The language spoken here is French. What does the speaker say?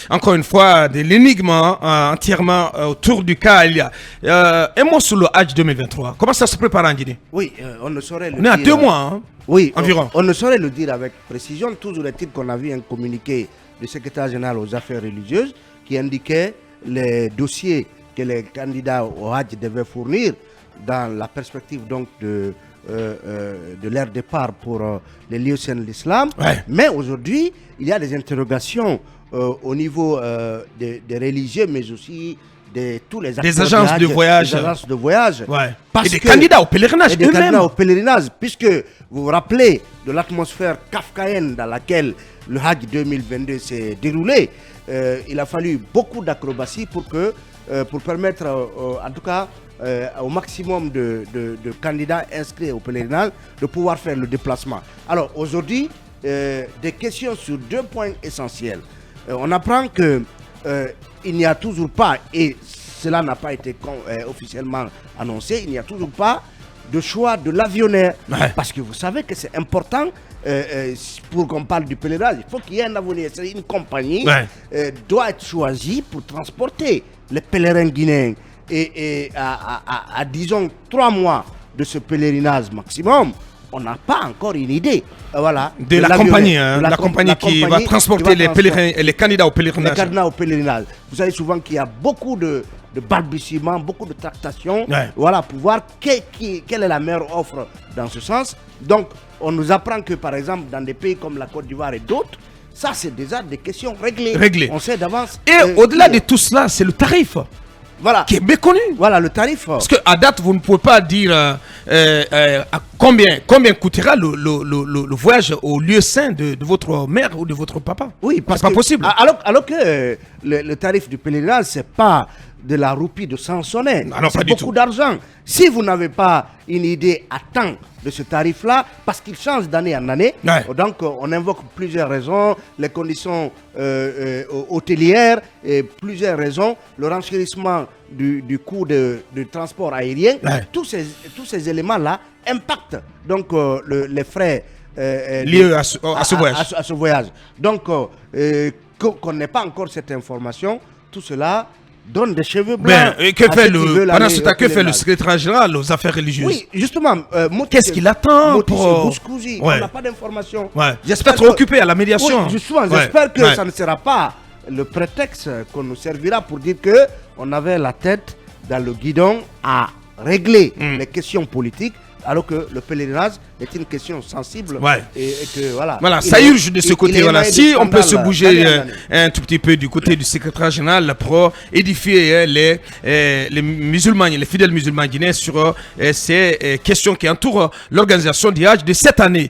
encore une fois, de l'énigme entièrement autour du cas. Il y a un mot sur le Hajj 2023. Comment ça se prépare en Guinée? Oui, on ne saurait le On est à dire. 2 mois, hein, Oui, environ. On ne saurait le dire avec précision. Toujours est-il qu'on a vu un communiqué du secrétaire général aux affaires religieuses qui indiquait les dossiers que les candidats au Hajj devaient fournir dans la perspective donc de leur départ pour les lieux saints de l'islam. Ouais. Mais aujourd'hui, il y a des interrogations au niveau des religieux, mais aussi de tous les acteurs agences Hajj, de voyage. des agences de voyage. Ouais. Parce Et des que- candidats au pèlerinage et des eux-mêmes. candidats au pèlerinage, puisque vous vous rappelez de l'atmosphère kafkaïenne dans laquelle le Hajj 2022 s'est déroulé. Il a fallu beaucoup d'acrobatie pour permettre, en tout cas, au maximum de candidats inscrits au pèlerinage de pouvoir faire le déplacement. Alors aujourd'hui, des questions sur 2 points essentiels. On apprend que il n'y a toujours pas, et cela n'a pas été officiellement annoncé, il n'y a toujours pas de choix de l'avionnaire. Ouais. Parce que vous savez que c'est important pour qu'on parle du pèlerinage. Il faut qu'il y ait un avionnaire. C'est une compagnie doit être choisie pour transporter les pèlerins guinéens. Et à disons 3 mois de ce pèlerinage maximum, on n'a pas encore une idée. Voilà, De la l'avionnaire, compagnie, hein, de la compagnie qui va transporter les pèlerins et les candidats au les pèlerinage. candidats au pèlerinage. Vous savez souvent qu'il y a beaucoup de balbutiements, beaucoup de tractations. Ouais. Voilà, pour voir quelle est la meilleure offre dans ce sens. Donc, on nous apprend que, par exemple, dans des pays comme la Côte d'Ivoire et d'autres, ça, c'est déjà des questions réglées. On sait d'avance. Et au-delà de tout cela, c'est le tarif voilà, qui est méconnu. voilà, le tarif. Parce qu'à date, vous ne pouvez pas dire à combien coûtera le voyage au lieu saint de votre mère ou de votre papa. Oui, parce c'est pas que- possible. Alors que le tarif du pèlerinage, c'est pas de la roupie de Sansonnet. Ah non, pas C'est du beaucoup tout. d'argent. Si vous n'avez pas une idée à temps de ce tarif-là, parce qu'il change d'année en année, Ouais. donc on invoque plusieurs raisons, les conditions hôtelières, et plusieurs raisons, le renchérissement du coût du transport aérien, Ouais. tous ces éléments-là impactent donc les frais Liés à ce voyage. à ce voyage. Donc, qu'on n'ait pas encore cette information, tout cela donne des cheveux blancs. Ben, et que à fait ceux qui veulent pendant aller ce au temps, que fait le pèlerinage. secrétaire général aux affaires religieuses? Oui, justement. Qu'est-ce qu'il attend pour... Bouscouzi, Ouais. on n'a pas d'informations. Ouais. J'espère Peut-être occupé à la médiation. Oui, justement, Ouais. j'espère que Ouais. ça ne sera pas le prétexte qu'on nous servira pour dire que on avait la tête dans le guidon à régler les questions politiques, alors que le pèlerinage est une question sensible. Ouais. Et que voilà. Voilà, il ça est- urge de ce il côté. est Voilà. émaillé de Si on peut se scandales bouger d'année en année. un tout petit peu du côté du secrétaire général pour édifier les musulmans, les fidèles musulmans guinéens sur ces questions qui entourent l'organisation du Hajj de cette année.